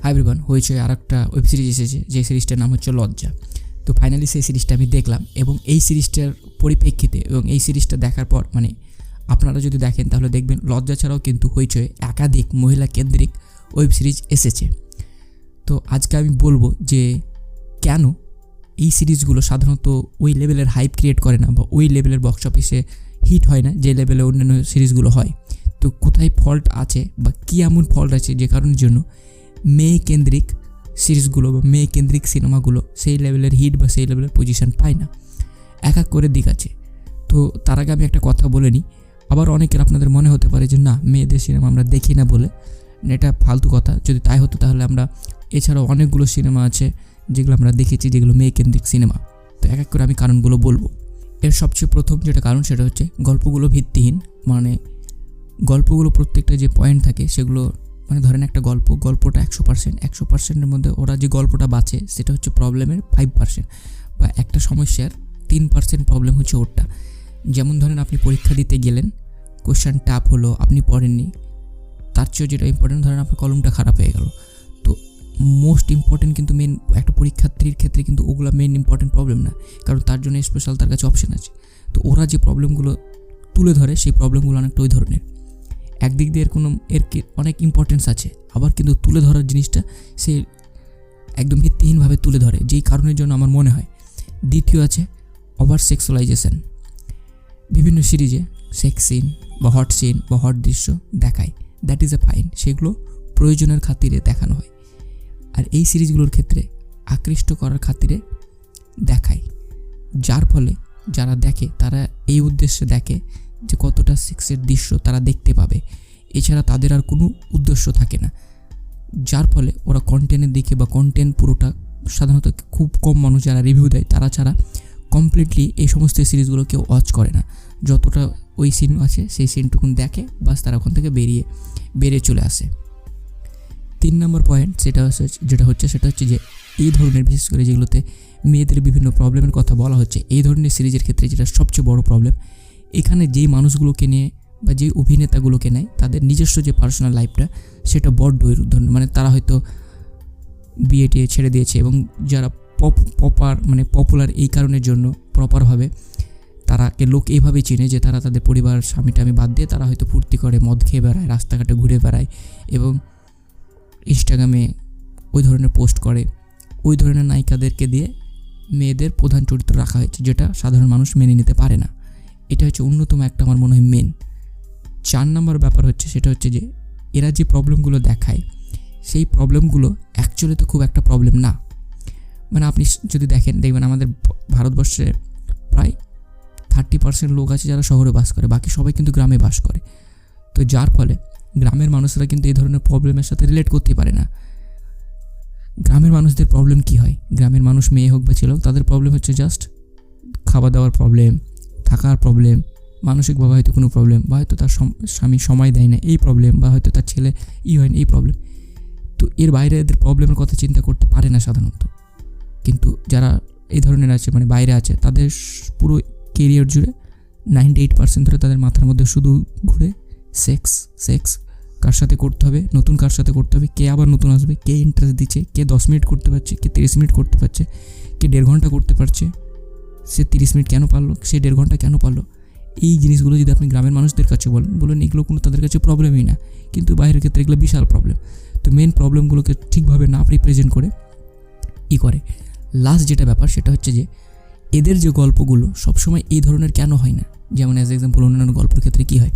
Hi everyone, হয়েছে আর একটা web series এসেছে, যে সিরিজটার নাম হচ্ছে লজ্জা। তো ফাইনালি সেই সিরিজটা আমি দেখলাম এবং এই সিরিজটার পরিপ্রেক্ষিতে এবং এই সিরিজটা দেখার পর আপনারা যদি দেখেন তাহলে দেখবেন লজ্জা ছাড়াও কিন্তু হইচই একাধিক মহিলা কেন্দ্রিক ওয়েব সিরিজ এসেছে। তো আজকে আমি বলবো যে কেন এই সিরিজগুলো সাধারণত ওই লেভেলের হাইপ ক্রিয়েট করে না বা ওই লেভেলের বক্স অফিসে হিট হয় না যে লেভেলে অন্যান্য সিরিজগুলো হয়। তো কোথায় ফল্ট আছে বা কী এমন ফল্ট আছে যে কারণের জন্য মেয়ে কেন্দ্রিক সিরিজগুলো বা মেয়ে কেন্দ্রিক সিনেমাগুলো সেই লেভেলের হিট বা সেই লেভেলের পজিশন পায় না। এক এক করে দিক আছে। তো তার আগে আমি একটা কথা বলে নিই, আবার অনেকের আপনাদের মনে হতে পারে যে না, মেয়েদের সিনেমা আমরা দেখি না বলে, এটা ফালতু কথা। যদি তাই হতো তাহলে আমরা এছাড়াও অনেকগুলো সিনেমা আছে যেগুলো আমরা দেখেছি যেগুলো মেয়ে কেন্দ্রিক সিনেমা। তো এক এক করে আমি কারণগুলো বলবো। এর সবচেয়ে প্রথম যেটা কারণ সেটা হচ্ছে গল্পগুলো ভিত্তিহীন। গল্পগুলো প্রত্যেকটা যে পয়েন্ট থাকে সেগুলো ধরেন একটা গল্পটা 100%, মধ্যে ওরা যে গল্পটা বাঁচে সেটা হচ্ছে প্রবলেমের 5%, বা একটা সমস্যার 3% প্রবলেম হচ্ছে ওরটা। যেমন ধরেন আপনি পরীক্ষা দিতে গেলেন, কোশ্চেন টাফ হলো, আপনি পড়েননি, তার চেয়েও যেটা ইম্পর্টেন্ট ধরেন আপনার কলমটা খারাপ হয়ে গেল। তো মোস্ট ইম্পর্টেন্ট কিন্তু মেন একটা পরীক্ষার্থীর ক্ষেত্রে কিন্তু ওগুলো মেন ইম্পর্টেন্ট প্রবলেম না, কারণ তার জন্য স্পেশাল তার কাছে অপশন আছে। তো ওরা যে প্রবলেমগুলো তুলে ধরে সেই প্রবলেমগুলো অনেকটা ওই ধরনের। একদিক দিয়ে এর অনেক ইম্পর্টেন্স আছে, আবার কিন্তু তুলে ধরার জিনিসটা সে একদম ভিত্তিহীনভাবে তুলে ধরে, যেই কারণের জন্য আমার মনে হয়। দ্বিতীয় আছে ওভার সেক্সুয়ালাইজেশন। বিভিন্ন সিরিজে সেক্স সিন বা হট সিন বা হট দৃশ্য দেখায়, দ্যাট ইজ এ ফাইন, সেগুলো প্রয়োজনের খাতিরে দেখানো হয়। আর এই সিরিজগুলোর ক্ষেত্রে আকৃষ্ট করার খাতিরে দেখায়, যার ফলে যারা দেখে তারা এই উদ্দেশ্যে দেখে যে কতটা সেক্সের দৃশ্য তারা দেখতে পাবে, এছাড়া তাদের আর কোনো উদ্দেশ্য থাকে না। যার ফলে ওরা কন্টেন্টের দিকে বা কন্টেন্ট পুরোটা সাধারণত খুব কম মানুষ যারা রিভিউ দেয় তারা ছাড়া কমপ্লিটলি এই সমস্ত সিরিজগুলো কেউ ওয়াচ করে না। যতটা ওই সিন আছে সেই সিনটুকুন দেখে, বাস তারা ওখান থেকে বেরিয়ে চলে আসে। 3 নম্বর পয়েন্ট সেটা হচ্ছে যে এই ধরনের, বিশেষ করে যেগুলোতে মেয়েদের বিভিন্ন প্রবলেমের কথা বলা হচ্ছে, এই ধরনের সিরিজের ক্ষেত্রে যেটা সবচেয়ে বড় প্রবলেম, এখানে যেই মানুষগুলোকে নিয়ে বা যেই অভিনেতাগুলোকে নেয় তাদের নিজস্ব যে পার্সোনাল লাইফটা সেটা বড্ড ধরনের, তারা হয়তো বিয়ে টিয়ে ছেড়ে দিয়েছে এবং যারা পপুলার এই কারণের জন্য প্রপারভাবে তারাকে লোক এইভাবেই চিনে যে তারা তাদের পরিবার স্বামীটা বাদ দিয়ে তারা হয়তো ফুর্তি করে, মদ খেয়ে বেড়ায়, রাস্তাঘাটে ঘুরে বেড়ায় এবং ইনস্টাগ্রামে ওই ধরনের পোস্ট করে। ওই ধরনের নায়িকাদেরকে দিয়ে মেয়েদের প্রধান চরিত্র রাখা হয়েছে, যেটা সাধারণ মানুষ মেনে নিতে পারে না। এটা হচ্ছে অন্যতম একটা আমার মনে হয় মেন। 4 নম্বর ব্যাপার হচ্ছে সেটা হচ্ছে যে এরা যে প্রবলেমগুলো দেখায় সেই প্রবলেমগুলো অ্যাকচুয়ালি তো খুব একটা প্রবলেম না। আপনি যদি দেখবেন আমাদের ভারতবর্ষে প্রায় 30% লোক আছে যারা শহরে বাস করে, বাকি সবাই কিন্তু গ্রামে বাস করে। তো যার ফলে গ্রামের মানুষরা কিন্তু এই ধরনের প্রবলেমের সাথে রিলেট করতে পারে না। গ্রামের মানুষদের প্রবলেম কি হয়, গ্রামের মানুষ মেয়ে হোক বা ছেলে হোক, তাদের প্রবলেম হচ্ছে জাস্ট খাওয়া দাওয়ার প্রবলেম, থাকার প্রবলেম, মানসিকভাবে হয়তো কোনো প্রবলেম, বা হয়তো তার স্বামী সময় দেয় না এই প্রবলেম, বা হয়তো তার ছেলে হয় না এই প্রবলেম। তো এর বাইরে এদের প্রবলেমের কথা চিন্তা করতে পারে না সাধারণত। কিন্তু যারা এই ধরনের আছে বাইরে আছে, তাদের পুরো কেরিয়ার জুড়ে 98% ধরে তাদের মাথার মধ্যে শুধু ঘুরে সেক্স, কার সাথে করতে হবে, নতুন কার সাথে করতে হবে, কে আবার নতুন আসবে, কে ইন্টারেস্ট দিচ্ছে, কে 10 মিনিট করতে পারছে, কে 30 মিনিট করতে পারছে, কে 1.5 ঘন্টা করতে পারছে, সে 30 মিনিট কেন পারলো, সে 1.5 ঘন্টা কেন পারলো। এই জিনিসগুলো যদি আপনি গ্রামের মানুষদের কাছে বলেন এগুলো কোনো তাদের কাছে প্রবলেমই না, কিন্তু বাইরের ক্ষেত্রে এগুলো বিশাল প্রবলেম। তো মেন প্রবলেমগুলোকে ঠিকভাবে না রিপ্রেজেন্ট করে করে লাস্ট যেটা ব্যাপার সেটা হচ্ছে যে এদের যে গল্পগুলো সবসময় এই ধরনের কেন হয় না। যেমন অ্যাজ এক্সাম্পল অন্যান্য গল্পের ক্ষেত্রে কী হয়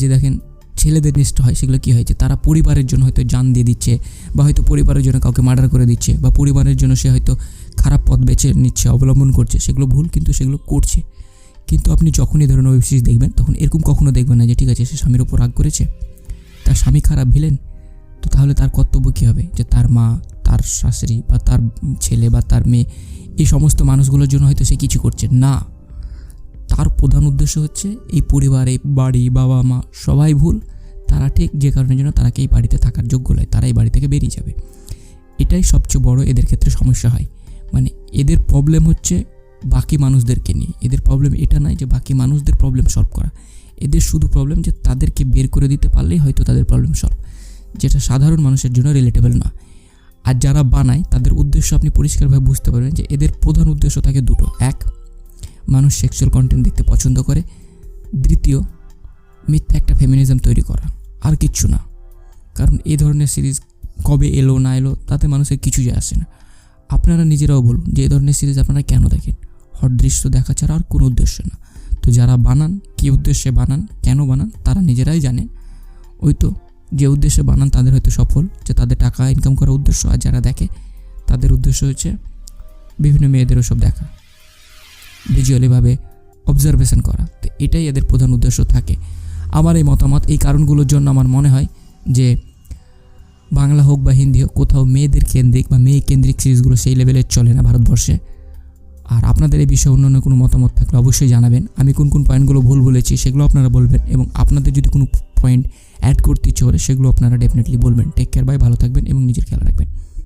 যে দেখেন ছেলেদের নিষ্ঠ হয়, সেগুলো কী হয় যে তারা পরিবারের জন্য হয়তো জান দিয়ে দিচ্ছে, বা হয়তো পরিবারের জন্য কাউকে মার্ডার করে দিচ্ছে, বা পরিবারের জন্য সে হয়তো খারাপ পথ বেছে নিচ্ছে, অবলম্বন করছে, সেগুলো ভুল কিন্তু সেগুলো করছে। কিন্তু আপনি যখনই ধরুন ওয়েব সিরিজ দেখবেন তখন এরকম কখনো দেখবেন না যে ঠিক আছে সে স্বামীর ওপর রাগ করেছে, তার স্বামী খারাপ ভিলেন, তো তাহলে তার কর্তব্য কী হবে যে তার মা, তার শাশুড়ি বা তার ছেলে বা তার মেয়ে, এই সমস্ত মানুষগুলোর জন্য হয়তো সে কিছু করছে না। তার প্রধান উদ্দেশ্য হচ্ছে এই পরিবার, এই বাড়ি, বাবা মা সবাই ভুল, তারা ঠিক যে কারণের জন্য তারাকে এই বাড়িতে থাকার যোগ্য নয়, তারা এই বাড়ি থেকে বেরিয়ে যাবে। এটাই সবচেয়ে বড় এদের ক্ষেত্রে সমস্যা হয়। এদের প্রবলেম হচ্ছে বাকি মানুষদেরকে নিয়ে। এদের প্রবলেম এটা নয় যে বাকি মানুষদের প্রবলেম সলভ করা, এদের শুধু প্রবলেম যে তাদেরকে বের করে দিতে পারলেই হয়তো তাদের প্রবলেম সলভ, যেটা সাধারণ মানুষের জন্য রিলেটেবল না। আর যারা বানায় তাদের উদ্দেশ্য আপনি পরিষ্কারভাবে বুঝতে পারবেন যে এদের প্রধান উদ্দেশ্য থাকে দুটো। এক, মানুষ সেক্সুয়াল কন্টেন্ট দেখতে পছন্দ করে। দ্বিতীয়, মিথ্যা একটা ফেমিনিজম তৈরি করা, আর কিচ্ছু না। কারণ এই ধরনের সিরিজ কবে এলো না এলো তাতে মানুষের কিছু যায় আসে না। আপনারা নিজেরাও বলুন যে এই ধরনের সিরিজ আপনারা কেন দেখেন? হট দৃশ্য দেখা ছাড়া আর কোনো উদ্দেশ্য না। তো যারা বানান, কী উদ্দেশ্যে বানান, কেন বানান, তারা নিজেরাই জানেন। ওই তো যে উদ্দেশ্যে বানান তাদের হয়তো সফল, যে তাদের টাকা ইনকাম করার উদ্দেশ্য। আর যারা দেখে তাদের উদ্দেশ্য হচ্ছে বিভিন্ন মেয়েদের ওসব দেখা, ভিজুয়ালিভাবে অবজারভেশন করা। তো এটাই এদের প্রধান উদ্দেশ্য থাকে। আমার এই মতামত, এই কারণগুলোর জন্য আমার মনে হয় যে বাংলা হোক বা হিন্দি হোক, কোথাও মেয়েদের কেন্দ্রিক বা মেয়ে কেন্দ্রিক সিরিজগুলো সেই লেভেলের চলে না ভারতবর্ষে। আর আপনাদের এই বিষয়ে অন্য কোনো মতামত থাকলে অবশ্যই জানাবেন। আমি কোন কোন পয়েন্টগুলো ভুল বলেছি সেগুলো আপনারা বলবেন, এবং আপনাদের যদি কোনো পয়েন্ট অ্যাড করতে ইচ্ছে করে সেগুলো আপনারা ডেফিনেটলি বলবেন। টেক কেয়ার, বাই, ভালো থাকবেন এবং নিজের খেয়াল রাখবেন।